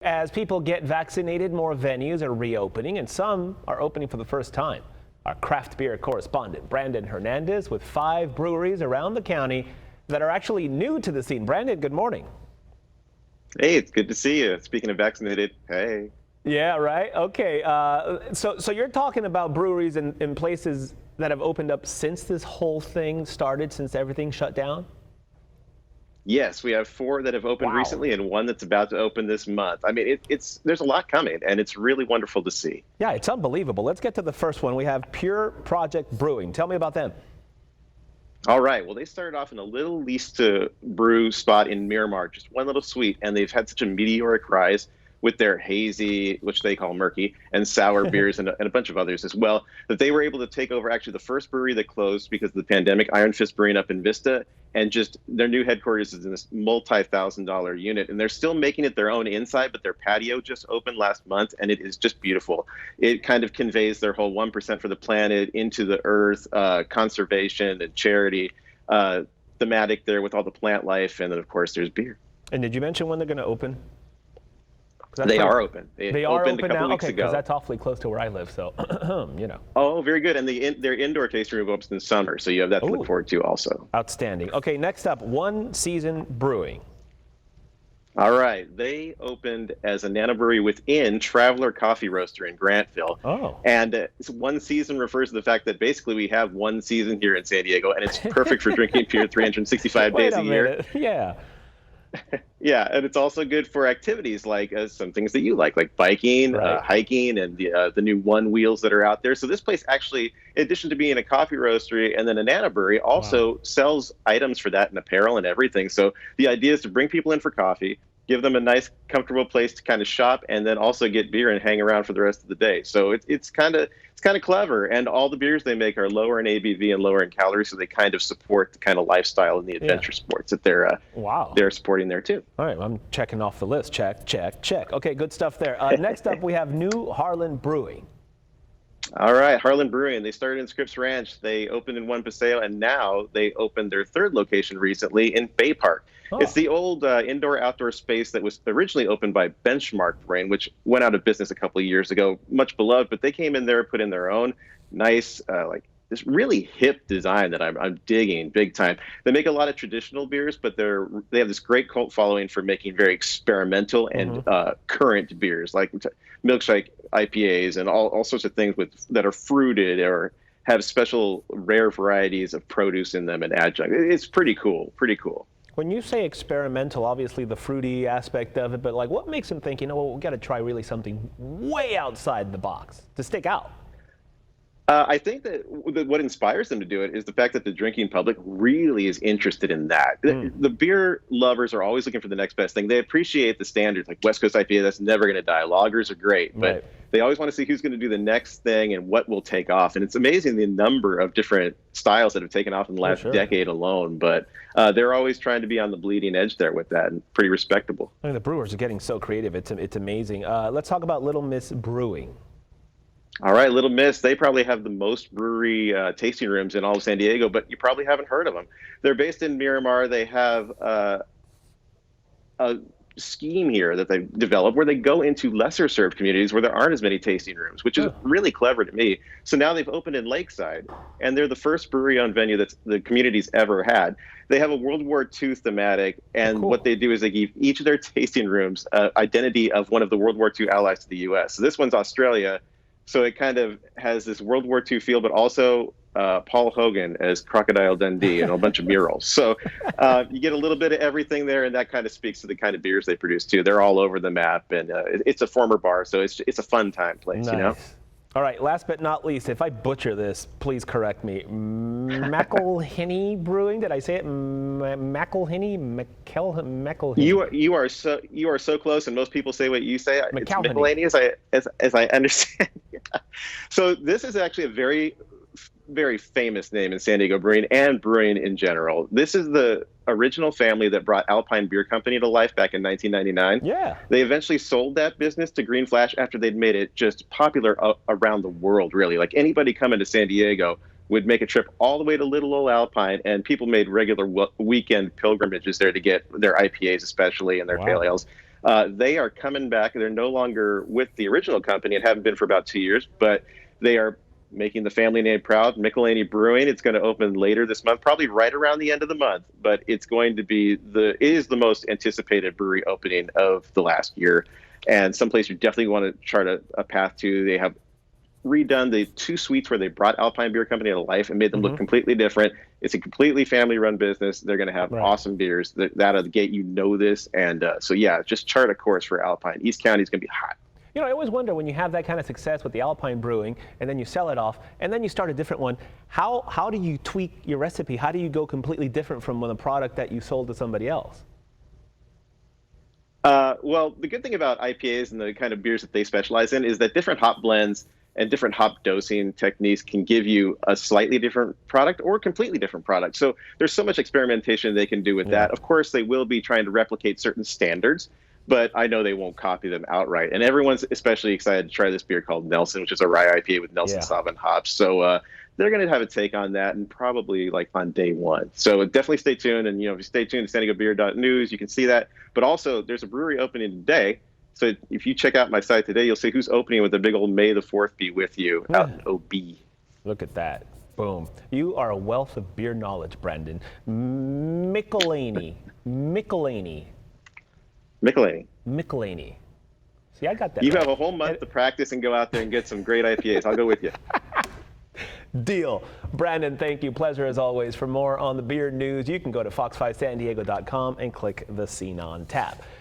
As people get vaccinated, more venues are reopening, and some are opening for the first time. Our craft beer correspondent, Brandon Hernandez, with 5 breweries around the county that are actually new to the scene. Brandon, good morning. Hey, it's good to see you. Speaking of vaccinated, hey. Yeah, right. Okay. So you're talking about breweries in places that have opened up since this whole thing started, since everything shut down? Yes, we have 4 that have opened Wow. recently and 1 that's about to open this month. I mean, it's there's a lot coming, and it's really wonderful to see. Yeah, it's unbelievable. Let's get to the first one. We have Pure Project Brewing. Tell me about them. All right, well, they started off in a little lease to brew spot in Miramar, just one little suite, and they've had such a meteoric rise with their hazy, which they call murky, and sour beers, and a bunch of others as well, that they were able to take over actually the first brewery that closed because of the pandemic, Iron Fist Brewing up in Vista, and just their new headquarters is in this multi-thousand-dollar unit, and they're still making it their own inside, but their patio just opened last month, and it is just beautiful. It kind of conveys their whole 1% for the planet into the earth, conservation and charity thematic there with all the plant life, and then of course there's beer. And did you mention when they're going to open? They are open. They are opened a open couple now? weeks Okay, because ago. that's awfully close to where I live, so, you know. Oh, very good. And their indoor tasting room opens in summer, so you have that to look Ooh. forward to also. Outstanding. Okay, next up, One Season Brewing. All right. They opened as a nano brewery within Traveler Coffee Roaster in Grantville. Oh. And one season refers to the fact that basically we have one season here in San Diego, and it's perfect for drinking beer 365 Wait days a a year. minute. Yeah. Yeah, and it's also good for activities like some things that you like biking, Right. hiking, and the new one wheels that are out there. So this place actually, in addition to being a coffee roastery and then a nano brewery, also sells items for that and apparel and everything. So the idea is to bring people in for coffee, give them a nice, comfortable place to kind of shop, and then also get beer and hang around for the rest of the day. So it's kind of clever, and all the beers they make are lower in ABV and lower in calories, so they kind of support the kind of lifestyle and the adventure sports that Wow. they're supporting there too. All right, I'm checking off the list. Check, check, check. Okay, good stuff there. Next up, we have New Harlan Brewing. All right, Harlan Brewing. They started in Scripps Ranch. They opened in one Paseo, and now they opened their 3rd location recently in Bay Park. Oh. It's the old indoor-outdoor space that was originally opened by Benchmark Brewing, which went out of business a couple of years ago, much beloved. But they came in there, put in their own nice, this really hip design that I'm digging big time. They make a lot of traditional beers, but they have this great cult following for making very experimental and current beers, like milkshake IPAs and all sorts of things that are fruited or have special rare varieties of produce in them and adjunct. It's pretty cool, pretty cool. When you say experimental, obviously the fruity aspect of it, but like what makes them think, you know what, we got to try really something way outside the box to stick out? I think that what inspires them to do it is the fact that the drinking public really is interested in that. The beer lovers are always looking for the next best thing. They appreciate the standards, like West Coast IPA, that's never going to die. Lagers are great, but they always want to see who's going to do the next thing and what will take off. And it's amazing the number of different styles that have taken off in the last decade alone. But they're always trying to be on the bleeding edge there with that, and pretty respectable. I mean, the brewers are getting so creative. It's amazing. Let's talk about Little Miss Brewing. All right, Little Miss, they probably have the most brewery tasting rooms in all of San Diego, but you probably haven't heard of them. They're based in Miramar. They have a scheme here that they've developed where they go into lesser served communities where there aren't as many tasting rooms, which is really clever to me. So now they've opened in Lakeside, and they're the first brewery-owned venue that the community's ever had. They have a World War II thematic, and what they do is they give each of their tasting rooms identity of one of the World War II allies to the U.S. So this one's Australia. So it kind of has this World War II feel, but also Paul Hogan as Crocodile Dundee and a bunch of murals. So you get a little bit of everything there, and that kind of speaks to the kind of beers they produce too. They're all over the map, and it's a former bar, so it's a fun time place, you know? All right, last but not least, if I butcher this, please correct me. Henny Brewing, did I say it? Henny? You are so close, and most people say what you say. It's Michelani, as I understand. So this is actually a very, very famous name in San Diego brewing and brewing in general. This is the original family that brought Alpine Beer Company to life back in 1999. Yeah. They eventually sold that business to Green Flash after they'd made it just popular around the world, really. Like anybody coming to San Diego would make a trip all the way to Little Old Alpine, and people made regular weekend pilgrimages there to get their IPAs especially and their pale ales. They are coming back. They're no longer with the original company and haven't been for about 2 years, but they are making the family name proud. Michelani Brewing. It's going to open later this month, probably right around the end of the month. But it's going to be it is the most anticipated brewery opening of the last year, and someplace you definitely want to chart a path to. They have redone the 2 suites where they brought Alpine Beer Company to life and made them look completely different. It's a completely family-run business. They're going to have awesome beers. That out of the gate, this. And so, yeah, just chart a course for Alpine. East County is going to be hot. You know, I always wonder when you have that kind of success with the Alpine Brewing and then you sell it off and then you start a different one, how do you tweak your recipe? How do you go completely different from the product that you sold to somebody else? Well, the good thing about IPAs and the kind of beers that they specialize in is that different hop blends and different hop dosing techniques can give you a slightly different product or a completely different product. So there's so much experimentation they can do with that. Of course, they will be trying to replicate certain standards, but I know they won't copy them outright. And everyone's especially excited to try this beer called Nelson, which is a rye IPA with Nelson Sauvin hops. So they're going to have a take on that, and probably like on day one. So definitely stay tuned. And, if you stay tuned to SanDiegoBeer.news, you can see that. But also, there's a brewery opening today. So if you check out my site today, you'll see who's opening with a big old May the 4th be with you out in OB. Look at that. Boom. You are a wealth of beer knowledge, Brandon. Michelani. See, I got that. You have a whole month to practice and go out there and get some great IPAs. I'll go with you. Deal. Brandon, thank you. Pleasure as always. For more on the beer news, you can go to fox5sandiego.com and click the Scene On tab.